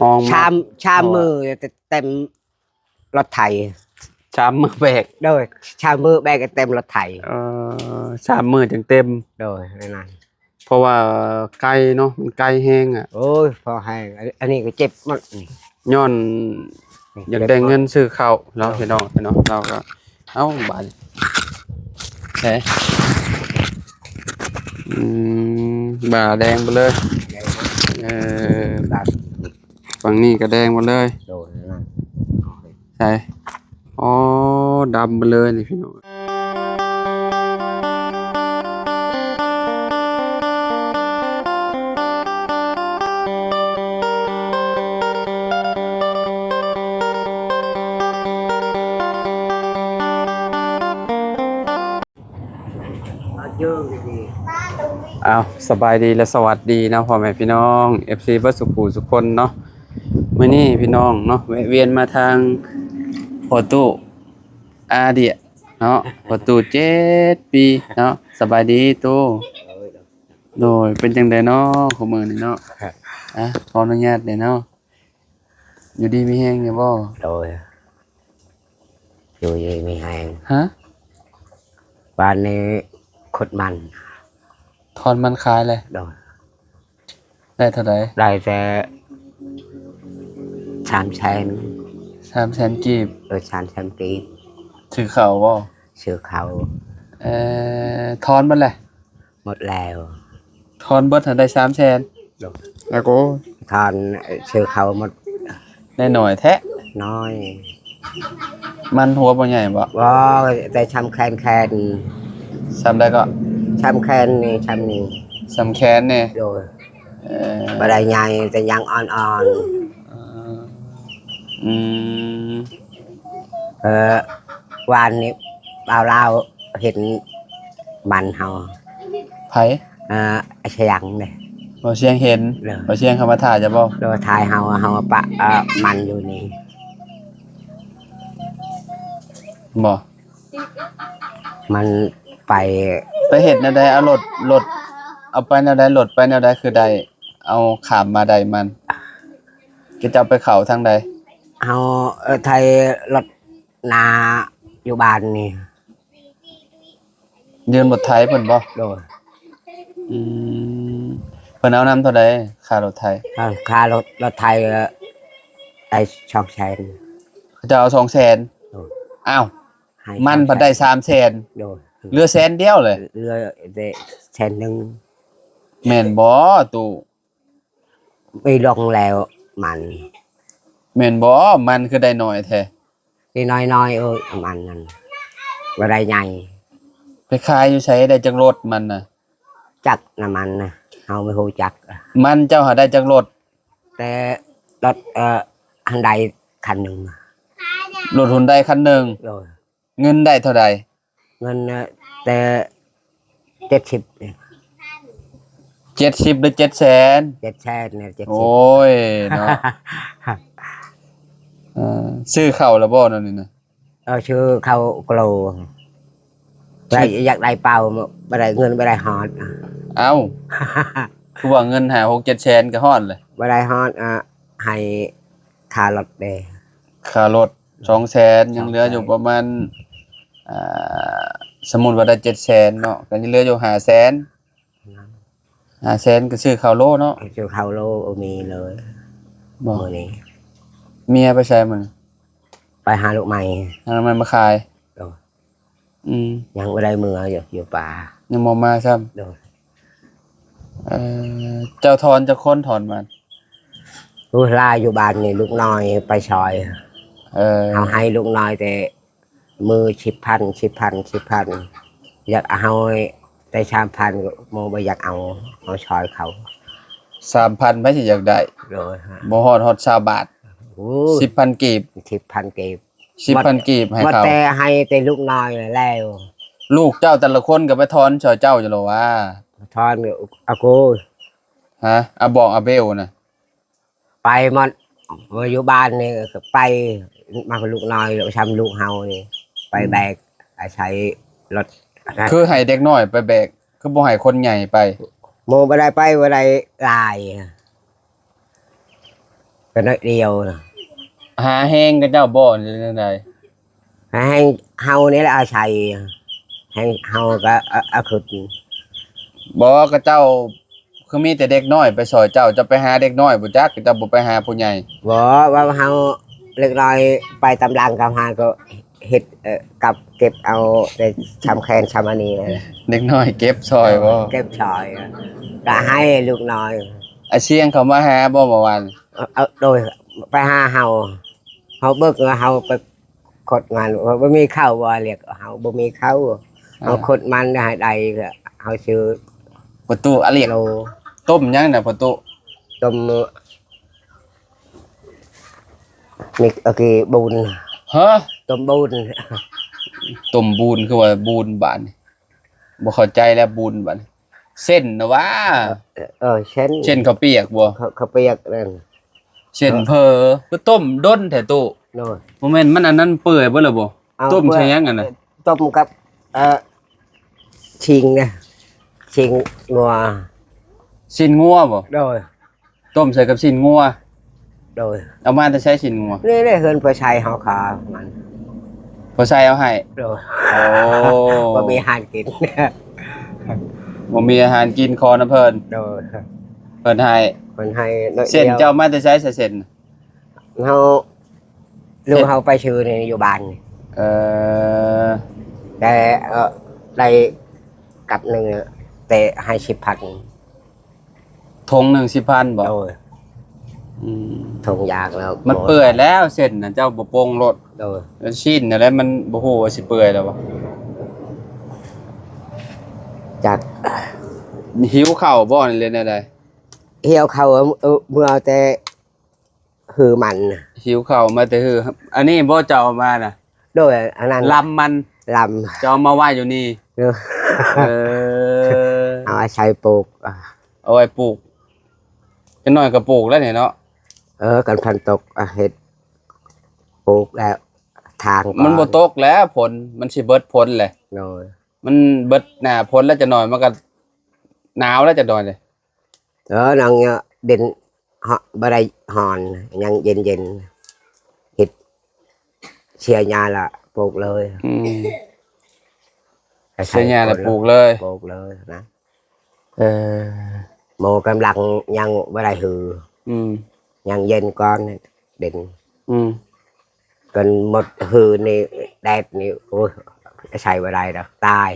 อองมาชามมือเต็มรถไถชามมือแบกโดยชามมือแบกเต็มรถไถชามมือจังเต็มโดยนั่นเพราะว่าไก่เนาะมันไก่แห้งอ่ะโอ้ยพอให้อันนี้ก็เจ็บหมดย้อนอยากได้เงินซื้อข้าวเราพี่น้องเราก็เอ้าบาดเฮ้บ่าแดงไปเลยเออฝั่งนี้ก็แดงหมดเลยโดยนั่นใช่อ๋อดำไปเลยนี่พี่น้องอ้าวสบายดีและสวัสดีนะพ่อแม่พี่น้อง FC เบิดสุขุสุขคนเนาะมื้อนี้พี่น้องเนาะแวะเวียนมาทางพอตู้อาเดียเนาะพอตู้7 ปีเนาะสบายดีตู้โดยเป็นจังได๋เนาะของมื้อนี้เนาะขออนุญาตเด้เนาะอยู่ดีมีแฮงอยู่บ่โดยอยู่ดีมีแฮงฮะบ้านนี้ขุดมันถอนมันขายเลยโดยได้เท่าไหร่ได้แต่300,000กีบ300,000กีบถือเขาบ่ซื้อเขาถอนมันแหละหมดแล้วถอนเบิดได้300,000แล้วก็ถอนซื้อเขาหมดได้หน่อยแท้น้อยมันหัวบ่ใหญ่บ่บ่แต่ช้ำแคนซ้ำได้ก็ช้ำแคนนี่ช้ำนี่สำแคนนี่โดยบ่ได้ใหญ่แต่ยังอ่อนอืมวานนี้บ่าวลาวเห็นมันเฮาไผเชียงเด้บ่เสียงเห็นบ่เสียงเข้ามาถ่ายจะบ่โดยถ่ายเฮาปะมันอยู่นี่บ่มันไปเฮ็ดแนวใดเอารถเอาไปแนวใดรถไปแนวใดคือใดเอาข้ามมาใดมันก็จะไปเข้าทางใดเฮาไทยรถนาอยู่บ้านนี่ยืนรถไถเพิ่นบ่โดยเพิ่นเอานำเท่าใดค่ารถไถค่ารถไทยได้200,000เขาจะเอา200,000อ้าวมันบ่ได้300,000โดยเหลือ100,000เดียวเลยเหลือได้100,000แม่นบ่ตู่ไม่ลงแล้วมันแม่นบ่มันคือได้น้อยแท้นี่น้อยมันนั่นบ่ได้ใหญ่ไปขายอยู่ไสได้จักรถมันน่ะจักน้ำมันนะเฮาไม่ฮู้จักมันเจ้าหาได้จักรถแต่รถอันใดคันหนึ่งรถหุ่นใดคันหนึ่งเงินได้เท่าใดเงินแต่70เนี่ย70หรือ700,000700,000เนี่ย70โอ้ยเนาะซื้อข้าวแล้วบ่นั่นนี่นะชื่อเขาโกลอยากได้เป่าบ่ได้เงินบ่ได้ฮอดเอ้าคือว่าเงินหา 6-700,000ก็ฮอดเลยบ่ได้ฮอดให้ค่ารถเด้ค่ารถ200,000ยังเหลืออยู่ประมาณสมมุติว่าได้700,000เนาะก็ยังเหลืออยู่500,000ก็ซื้อข้าวโลเนาะซื้อข้าวโลมีเลยมื้อนี้เมียไปใช้มันไปหาลูกใหม่มาขายยังบ่ได้มื้ออยู่ป่ายังบ่มาซ้ำเจ้าถอนจะค้นถอนมันลูกลาอยู่บ้านนี่ลูกน้อยไปซอยเอาให้ลูกน้อยแต่มือ10,000อยากเอาได้3,000ก็โมบ่อยากเอาซอยเขา 3,000ไปสิอยากได้บ่ฮอด20 บาท10,000 กีบ10,000 กีบ10,000 กีบให้เขาแต่ให้แต่ลูกน้อยแล้วลูกเจ้าแต่ละคนก็ไปถอนช่วยเจ้าอยู่หรอว่าถอนอากูอาบอกอาเบลน่ะไปมันอยู่บ้านนี่ไปมากับลูกน้อยทำลูกเฮานี่ไปแบกใช้รถคือให้เด็กน้อยไปแบกคือบ่ให้คนใหญ่ไปโมบ่ได้ไปบ่ได้ลาย ก็น้อยเดียวนะ หาแห้งกับเจ้าบ่อนหรือจังได ให้เฮานี่แหละเอาใช้ให้เฮาก็เอาขึ้น บ่กับเจ้าคือมีแต่เด็กน้อยไปซอยเจ้าจะไปหาเด็กน้อยบ่จักเจ้าบ่ไปหาผู้ใหญ่ บ่ว่าเฮาเล็กน้อยไปตำลังกับหาก็เฮ็ดกับเก็บเอาแต่ชำแคนชำอันนี้เลย เด็กน้อยเก็บซอยบ่ เก็บชอยก็ให้ลูกน้อย อาเชียงเขามาหาบ่เมื่อวาน เอาโดยไปหาเฮาเบิกเฮาไปขดมันบ่มีข้าวบ่เรียกเฮาบ่มีข้าวเฮาขดมันได้ใดก็เฮาซื้อ ประตูอะเรียก โล ต้มยังน่ะประตู ต้มนี่โอเคบุญ ฮะ ต้มบุญ ต้มบูนคือว่าบูนบาดนี่บ่เข้าใจแล้วบูนบาดนี่เส้นนะวะ เช่น เช่นข้าวเปียกบ่ เขาเปียกนั่น เช่นเพอคือต้มด้นแท้ตู้ โน่น บ่แม่นมันอันนั้นเปื่อยเบิดแล้วบ่ เอา ต้ม เปื่อย ใช่ยังอันน่ะ ต้มกับชิงนะชิงงัว ชิ้นงัวบ่ โดย ต้มใส่กับชิ้นงัว โดย เอามาแต่ใช้ชิ้นงัว นี่ได้เฮินไปใช้เฮาขามัน พอใส่เอาให้ โดย โอ้ บ่มีอาหารกิน บ่มีอาหารกินคอนะเพิ่น โดย เพิ่นให้ คนให้น้อย เส้น ดียว เจ้ามาแต่ใช้เส้น เฮาลูกเฮาไปชื่อนี่อยู่บ้านนี่ เอ่อ แต่ได้กับหนึ่งแต่ให้10,000 ทงหนึ่ง10,000บ่ โดย อืม ทงยากแล้ว มันเปื่อยแล้วเส้นน่ะเจ้าบ่โปร่งรส โดย แล้วชิ้นอะไรมันบ่ฮู้ว่าสิเปื่อยแล้วบ่ จาก หิวข้าวบ่นี่เลยแนวใด เหี่ยวเขาเมื่อเอาแต่หือมันน่ะ หิวข้าวมาแต่ฮืออันนี้บ่เจ้าเอามาน่ะ โดยอันนั้น ลำมัน ล เจ้าเอามาไว้อยู่นี่ ำเนอะ เออ เอาไว้ใช้ปลูก เอาไว้ปลูกจักหน่อยก็ปลูกแล้วนี่เนาะ กันพันตกเห็ดปลูกแล้วทางก่อ มันบ่ตกแล้วผลมันสิเบิดผลแหละ โดย มันเบิดหน้าผลแล้วจะหน่อยมันก็หนาวแล้วจะหน่อยเลย นางเนี่ยเด่นบ่ได้หอนยังเย็นเห็ดเชียร์ยาละปลูกเลย อืมเสียหญ้าแล้วปลูกเลย ปลูกเลยนะ เออ โมกำลังยังบ่ได้หือ อืม ยังเย็นก่อนเด่น อืม กันหมดหือนี่แดดนี่โอ้ยใช้บ่ได้ดอกตาย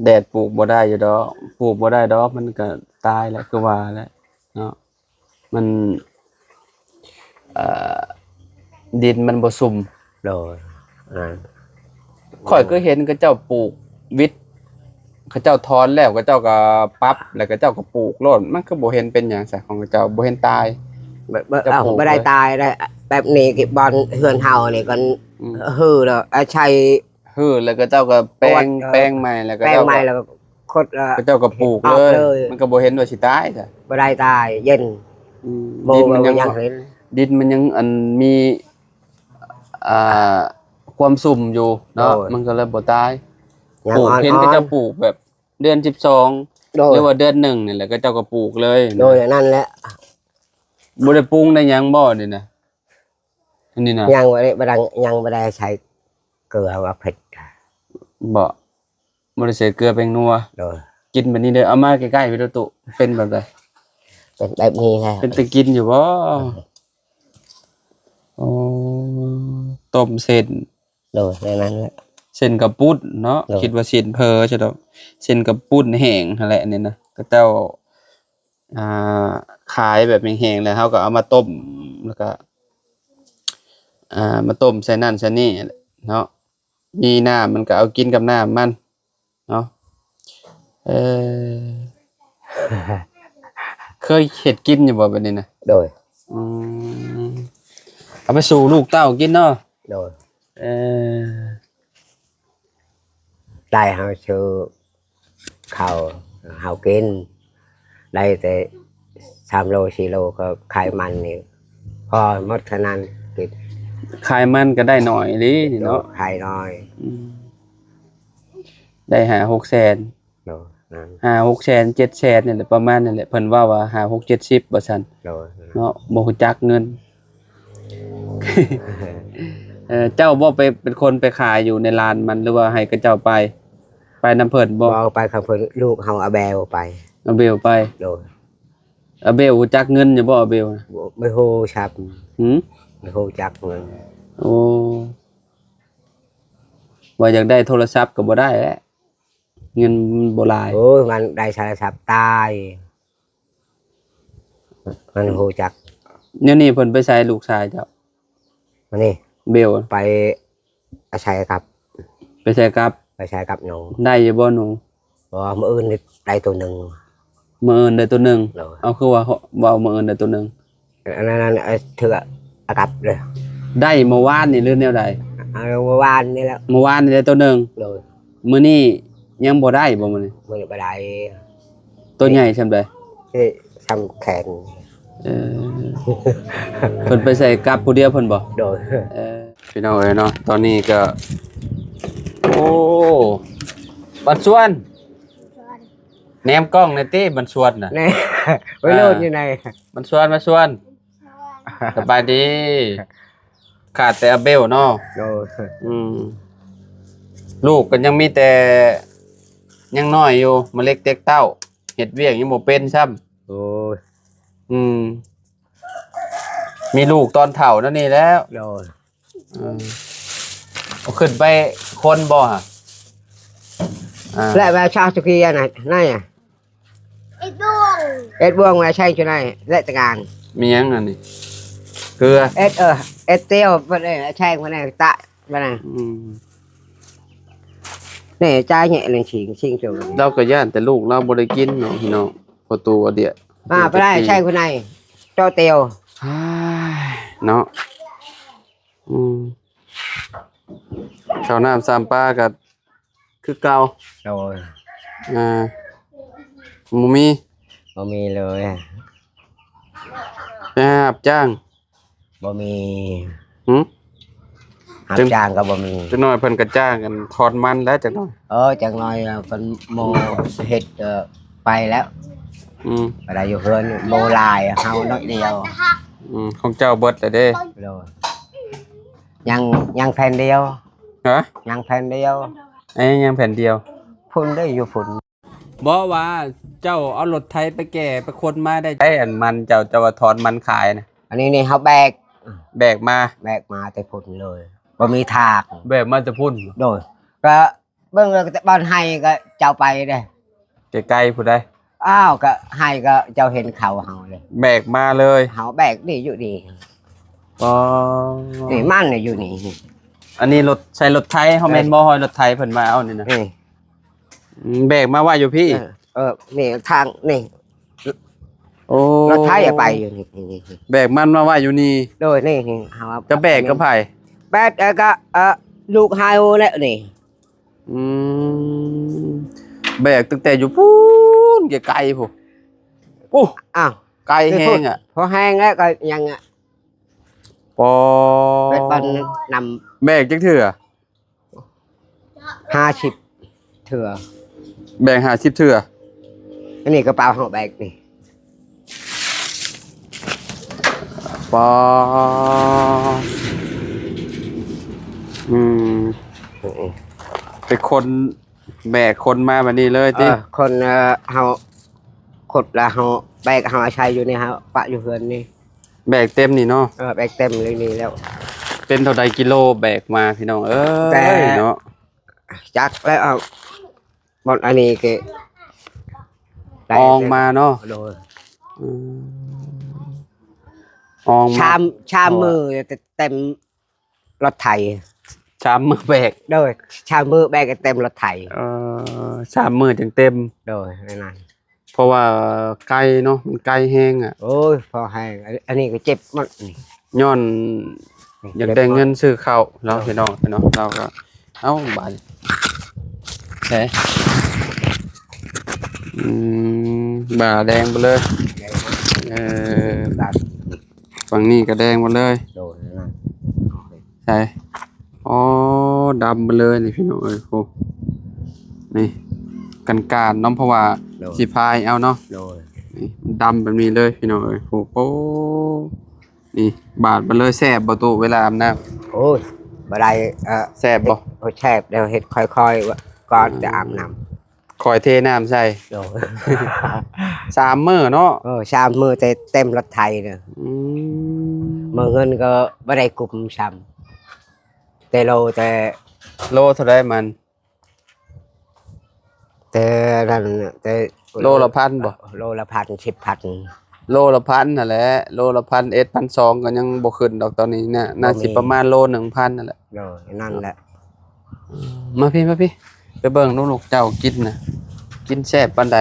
แดดปลูกบ่ได้อยู่ดอกปลูกบ่ได้ดอกมันก็ตายแล้วคือว่าแล้วเนาะมันเอ่อดินมันบ่ซุ่ม โดยอ่า ข่อยก็เห็นเขาเจ้าปลูกวิทย์เขาเจ้าถอนแล้วเขาเจ้าก็ปรับแล้วเขาเจ้าก็ปลูกโลดมันก็บ่เห็นเป็นหยังซะของเขาเจ้าบ่เห็นตาย จะปลูก ไม่ได้ตายได้แบบนี้กิบบอลเฮือนเฮานี่กัน อืม ฮือแล้วใช้ ฮือแล้วก็เจ้าก็แป้ง เออ แป้งใหม่แล้วก็ แป้ง เจ้า ไม้ ก็ แล้วก็คด เขาเจ้าก็ปลูก ออก เลย เลย มันก็บ่เห็นว่าสิตายจ้ะ ไม่ได้ตายเย็น อืม โม ดิน มั มัน นยัง ยังเห็น ดินมันยังอันมีอ่าความสุ่มอยู่เนาะ โอ้ย มันก็เลยบ่ตาย ยั ปลูก อ่อน เห็นก็จะปลูกแบบเดือน12 โด ห ย รือว่าเดือน1นี่แหละก็เจ้าก็ปลูกเลย โดยนั่นแหละ บ่ได้ปรุงได้หยังบ่นี่นะอันนี้นะ ยังไม่ได้ยังไม่ได้ใช้เกลือว่าเผ็ด บ่บ่ได้ใส่เกลือแป้งนัว โดย กินแบบนี้เด้อเอามาใกล้ๆพี่ตุเป็นแบบใด เป็นแบบนี้แหละ เป็นตะกินอยู่บ่อ๋อต้มเส้น โดยในนั้นแหละ เส้นกับปุ้นเนาะ เออ คิดว่าเส้นเพอใช่ดอกเส้นกับปุ้นแห้งนั่นแหละนี่นะก็เจ้าขายแบบแห้งๆแล้วเฮาก็เอามาต้มแล้วก็มาต้มใส่นั่นใส่นี่เนาะมีน้ำมันก็เอากินกับน้ำมันเนาะเออ เคยเฮ็ดกินอยู่บ่แบบนี้นะ โดย อืมเอาไปสู่ลูกเต้ากินเนาะ โดย เออ ได้เฮาชื่อข้าวเฮากินได้แต่3 โล 4 โลก็ไขมันนี่พอหมดขนาดกิน ขายมันก็ได้หน่อยดิเนาะ ไข่น้อย อืมได้หา600,000 โดย 5-6 แสน7แสนนี่แหละประมาณนั่นแหละเพิ่นว่า5-6-70บ่ซั่น โดย เนาะบ่ฮู้จักเงิน เจ้าบ่ไปเป็นคนไปขายอยู่ในร้านมันหรือว่าให้กับเจ้าไปนำเพิ่นบ่ บ่ไปกับเพิ่นลูกเฮาเอาแบวไป เอาเบลไป โดย เอาเบลฮู้จักเงินอยู่บ่เอาเบลน่ะ ไม่ฮู้ชับ หือ ไม่ฮู้จักเงิน โอ้ว่าอยากได้โทรศัพท์ก็บ่ได้แหละเงินมันบ่หลาย โอ้ยมันได้โทรศัพท์ตายมันฮู้จัก เดี๋ยวนี้เพิ่นไปใช้ลูกชายเจ้า มานี่ เบล ไปอาชัยกับ ไปใช้กับ ไปใช้กับหนู ได้อยู่บ่หนู บ่มื้ออื่นนี่ได้ตัวหนึง มื้ออื่นได้ตัวหนึง โดย เอาคือว่าบ่เอามื้ออื่นได้ตัวหนึง อันนั้นเถื่ออากับเลย ได้เมื่อวานนี่หรือแนวใด เอาเมื่อวานนี่แล้ว เมื่อวานนี่ได้ตัวหนึง โดย มื้อนี้ยังบ่ได้บ่มื้อนี้ มันบ่ได้ ตัวใหญ่ซำใด ที่ทำแขน เออเพิ่นไปใส่กับผู้เดียวเพิ่นบ่ โดย พี่น้องเอ้ยเนาะตอนนี้ก็โอ้บันชวนแนมกล้องในอยติบันชวนน่ะ นี่ ไว้โลดอยู่ใน บันชวนมาชวนสบายดีขาดแต่อาเบลเนาะ โดย อืมลูกก็ยังมีแต่ยังน้อยอยู่มาเล็กเต็กเต้าเฮ็ดเวียกยังบ่เป็นซ้ำ โอ้ย อืมมีลูกตอนเฒ่านั่นนี่แล้ว โดย เอาขึ้นไปคนบ่ฮะและแบบชาวตุกีอ่ะนะนั่นอ่ะ ไอ้ดวง เอ็ดบ่วงมาใช่จุไหนและตะการ มีหยังอันนี้เกลือ เอ็ดเตียวบ่ได้ใช่บ่ได้ตะบ่ได้ อืม นี่จ่ายแหน่เลยชิงจุ เราก็ย่านแต่ลูกเราบ่ได้กินเนาะพี่น้องพอตัวเดีย มาบ่ได้ใช่คนไหนเจ้าเตียว อ้ายเนาะอืมข้าวน้ำสามปลาก็คือเก่า โดย หมูมี บ่มีเลย ไปหารับจ้าง บ่มี หึ หา จึง จ้างก็บ่มี จักหน่อยเพิ่นก็จ้างกันทอดมันแล้วจักหน่อย จังน้อยเพิ่นโมเฮ็ดไปแล้ว อืม บ่ได้อยู่เฮือนโมลายเฮาน้อยเดียว ของเจ้าเบิดแล้วเด้ โดยยังแผ่นเดียว ฮะ ยังแผ่นเดียว ไอ้ยังแผ่นเดียว พุ่นได้อยู่พุ่น บ่ว่าเจ้าเอารถไถไปแก่ไปคนมาได้ไอ้อันมันเจ้าจะว่าถอนมันขายนะ อันนี้นี่เฮาแบก แบกมา มาแต่พุ่นเลยบ่มีทาง แบกมาจะพุ่น โดยก็เบิ่งแล้วก็บ้านให้ก็เจ้าไปเด้ ไกลๆผู้ใด อ้าวก็ให้ก็เจ้าเห็นเขาเฮาเลย แบกมาเลย เฮาแบกนี่อยู่นี่ อ๋อ นี่มันนี่อยู่นี่ อันนี้รถใช้รถไถเฮาแม่นบ่ฮอยรถไถเพิ่นมาเอานี่นะ นี่ แบกมาไว้อยู่พี่ นี่ทางนี่ โอ้ รถไถไปอยู่นี่ แบกมันมาไว้อยู่นี่ โดยนี่เฮา จะแบกกับไผ แบกก็ลูกไฮโอแล้วนี่ อืมแบกตั้งแต่อยู่พูนไกลๆพุโอ้ อ้าว ไกลแฮงอ่ะ พอแห้งแล้วก็ยัง ปอ เป็นบันน แบกจักเทื่อ ำ50เถื่อ แบก50เทื่อ อันนี้กระเป๋าเฮาแบกนี่ ปออืมเป็นคนแบกคนมาแบบนี้เลยติ คนเฮาขดแล้วเฮาแบกเฮาใช้อยู่นี่เฮาปะอยู่เฮือนนี่ แบกเต็มนี่เนาะ แบกเต็มเลยนี่แล้ว เป็นเท่าใดกิโลแบกมาพี่น้องแต่เอ้ยเนาะ จักแล้วบอนอันนี้ก็ อองมาเนาะ โดย อืมอองมา ชามมือเต็มรถไถ ชามมือแบก โดยชามมือแบกเต็มรถไถ ชามมือจังเต็ม โดยนั่น เพราะว่าไกลเนาะมันไกลแห้งอ่ะ โอ้ยพอให้อันนี้ก็เจ็บมากนี่ ย้อนอยากได้เงินซื้อข้าวแล้วพี่น้องเราก็เอ้าบาทเฮ้บ่าแดงไปเลยฝั่งนี้ก็แดงหมดเลย โดยนั่น ใช่อ๋อดำไปเลยนี่พี่น้องเอ้ยโหนี่ การเนาะเพราะว่า โดย สิพายเอาเนาะ โดย นี่ดำแบบนี้เลยพี่น้องเอ้ยโอ้โหนี่บาดมันเลยแสบบ่ตุเวลาอาบน้ำ โอ้ยบ่ได้แสบบ่ โอ้แซ่บเดี๋ยวเฮ็ดค่อยๆว่าก่อนจะอาบน้ำ คอยเทน้ำใส่ โดย 3 มื้อเนาะ ชามมือเต็มรถไทยเนี่ย อืม มือเงินก็บ่ได้กลุ่มช้ำแต่แต่ โลเท่าใดมัน แต่นั่นแต่ โลละพันบ่ โลละพัน10,000 โลละพันนั่นแหละโลละพัน1,200ก็ยังบ่ขึ้นดอกตอนนี้เนี่ยน่าสิประมาณโล 1,000นั่นแหละ โดยนั่นแหละ มาพี่ไปเบิ่งลูกๆเจ้ากินน่ะกินแซ่บปานใด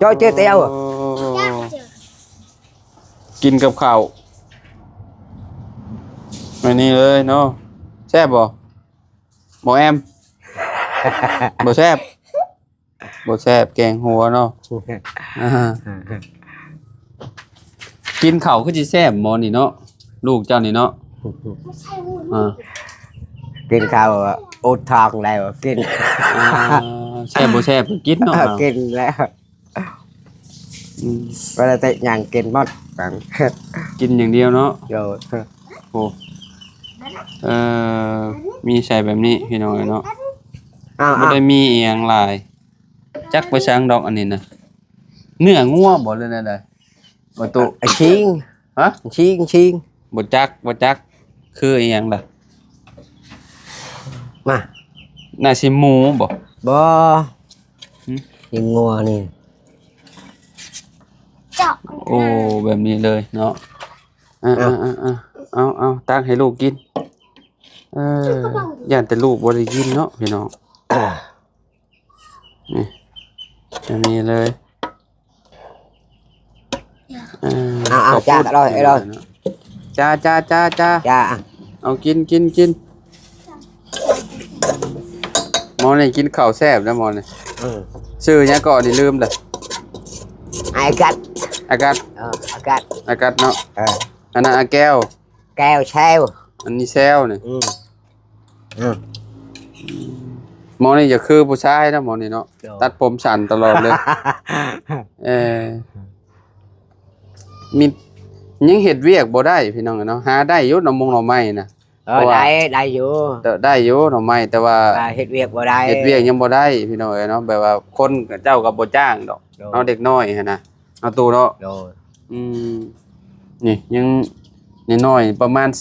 cho chơi tiêu à? ยากเจอ กินกับข้าวอันนี้เลยเนาะแซ่บบ่บ่แอม บ่แซ่บบ่แซ่บแกงหัวเนาะอ่ากินข้าวคือสิแซ่บหมอนี่เนาะลูกเจ้านี่เนาะ ไม่ใช่วุ้น อ่า Kinh khao út thong này mà kinh แซ่บบ่แซ่บก็กินเนาะ kinh lẽ อืม bây giờ tệ nhàng kinh mất bằng กินอย่างเดียวเนาะ rồi โอ้มีใส่แบบนี้พี่น้องเนาะ บ่ได้มีอีหยังหลายจักไปช้างดอกอันนี้นะเนื้องัวบ่เลยนะได้บ่ตุ chiên ฮะ chiên บ่จักคืออีหยังล่ะ mà น่าสิหมูบ่ bò Ừ. nhìn ngùa nè เจาะ โอ้แบบนี้เลยเนาะเอาตักให้ลูกกินย่านแต่ลูกบ่ได้กินเนาะพี่น้องนี่อันนี้เลยขอบคุณ cha rồi rồi จ้า cha เอากินหมอนี่กินข้าวแซ่บนะหมอนี่ ừ. ชื่อหยังก่อนนี่ลืมเลย ai cắt อากาศ cắt อากาศเนาะอันนั้นอาแก้ว keo xeo อันนี้แซวนี่ ừ. Ừ. หมอนี่จะคือผู้ชายนะหมอนี่เนาะ Rồi. ตัดผมสั้นตลอดเลย มียังเฮ็ดเวียกบ่ได้พี่น้องเนาะหาได้อยู่หน่อมงหน่อไม้นะ rồi đây vô ได้อยู่หน่อไม้แต่ว่า hết việc vào đây เฮ็ดเวียกยังบ่ได้พี่น้องเนาะแบบว่าคนเจ้าก็บ่จ้างดอก Rồi. เอาเด็กน้อยหั่นน่ะเอาตู้เนาะ rồi นี่ยังน้อยๆประมาณ11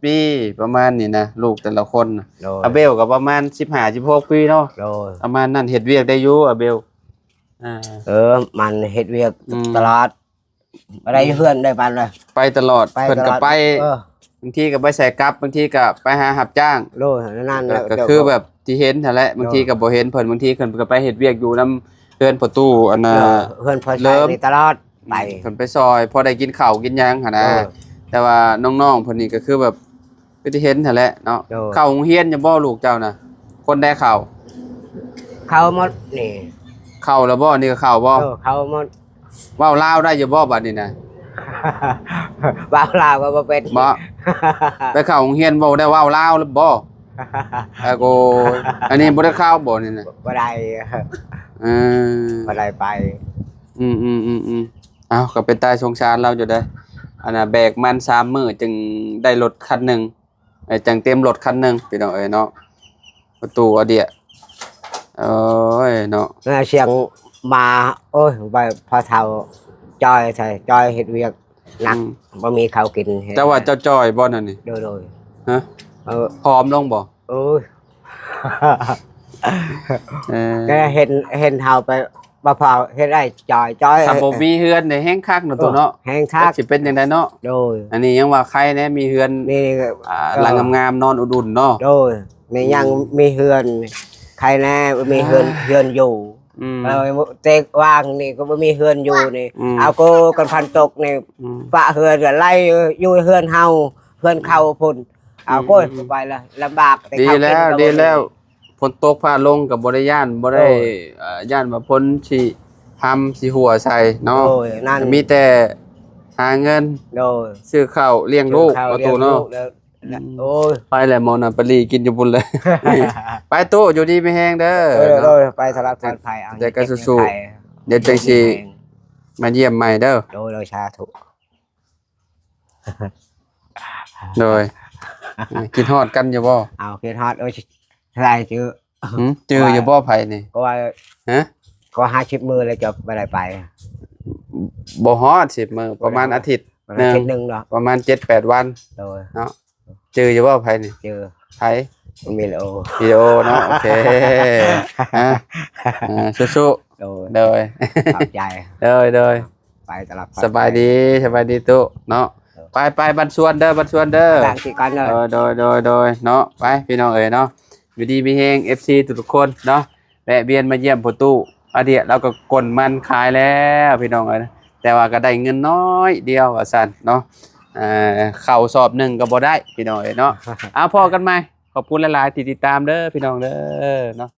ปีประมาณนี้นะลูกแต่ละคนน่ะ rồi อาเบลก็ประมาณ15-16 ปีเนาะ rồi ประมาณนั้นเฮ็ดเวียกได้อยู่อาเบลmình hết việc Ừ. lọt ở đây hươn đây bạn rồi ไปตลอดเพิ่นก็ไปบางทีก็ไปใส่กับบางทีก็ไปหารับจ้าง rồi nó ก็คือแบบที่เห็นนั่นแหละบางทีก็บ่เห็นเพิ่นบางทีเพิ่นก็ไปเฮ็ดเวียกอยู่นำเฮือนประตูอันน่ะ hươn phơi Lớp. xay đi lọt เพิ่นไปซอยพอได้กินข้าวกินหยังหั่นนะ Rồi. แต่ว่าน้องๆเพิ่นนี่ก็คือแบบคือที่เห็นนั่นแหละเนาะ Rồi. เข้าโรงเรียนจะบ่ลูกเจ้าน่ะคนได้เข้า khâu mất nè เข้าแล้วบ่นี่ก็เข้าบ่ khâu mất เว้าลาวได้อยู่บ่บัดนี้นะ bao lao qua bên บ่ไปเข้าโรงเรียนบ่ได้เว้าลาวหรือบ่โกอันนี้บ่ได้เข้าบ่นี่น่ะ qua đây เออ qua đây bay เอาก็เป็นตายสงสารเราอยู่ได้ออันน่ะแบกมัน3มื้อจึงได้รถคันหนึงจังเต็มรถคันหนึงพี่น้องเอ้ยเนาะประตูอเดียโอ้ยเนาะ xiềng mà ôi vậy phò thầu chơi hết việc nặng bao mi khâu kín เจ้าว่าเจ้าจอยบ่นั่นนี่ rồi ฮะ ừ พร้อมลงบ่ ôi เออ cái hình hàoไปบ่พอเฮ็ดได้จอย ถ้าบ่มีเฮือนนี่แฮงคักเนาะตัวเนาะ แฮงคัก สิเป็นจังไดเนาะ rồi อันนี้ยังว่าใครแน่มีเฮือน นี่ หลังงามๆนอนอุ่นๆเนาะ rồiนี่ยังมีเฮือนใครแน่มีเฮือนอยู่ อืม เตกวางนี่ก็บ่มีเฮือนอยู่นี่ อืม เอาโกกันพันตกนี่ อืม ฝะเฮือนก็ไล่อยู่เฮือนเฮาเฮือนเขาพุ่นเอาโกยไปละลำบากแต่ ดี เขากิน แล้ว ก็บ่ ดี มี แล้วฝนตกฟ้าลงก็บ่ได้ย่านบ่ได้ย่านว่าพ้นสิทำสิหัวใส่เนาะ โอ้ยนั่น มีแต่หาเงิน rồi ซื้อข้าวเลี้ยงลูก Khao เอา เลี้ย ตัว ง เนาะ ลูกแล้ว โอ้ย ไปแหละโมนาปลีกินอยู่บุญเลย ไปตู้อยู่ดีไม่แห้งเด้อ โด เนาะ ยไปสลับกันภัยเอา เดี๋ยวก็สู้ เดี๋ยวจังสิมาเยี่ยมใหม่เด้อ โดยชาถู โดยกินฮอดกันอยู่บ่ เอาคิดฮอดโอ้ยอะไรชื่อ จืออยู่บ่ไผนี่ ก็ว่า ฮะ ก็50 มือเลยจะไปไหนไป บ่ฮอด10มื้อประมาณอาทิตย์ มันอาทิตย์หนึงเนาะ ประมาณ 7-8 วัน โดย เนาะจืออยู่บ่ไผนี่ เจอ ไผ มีโอ วิดีโอเนาะโอเคฮะสู้ โดย ๆโดย ขอบใจ โดย ไปตลอด สบายดีตู้เนาะไปบันชวนเด้อ ต่างที่กันเลย โดยเนาะไปพี่น้องเอ๋ยเนาะอยู่ดีมีเฮง FC ทุกคนเนาะแวะเวียนมาเยี่ยมพ่อตู้อาเดียเราก็กลมันขายแล้วพี่น้องเอ๋ยแต่ว่าก็ได้เงินน้อยเดียวว่าซั่นเนาะเข้าสอบหนึ่งก็บ่ได้พี่น้องเอ๋ยเนาะเอาพอกันไหมขอบคุณหลายๆที่ติดตามเด้อพี่น้องเด้อเนาะ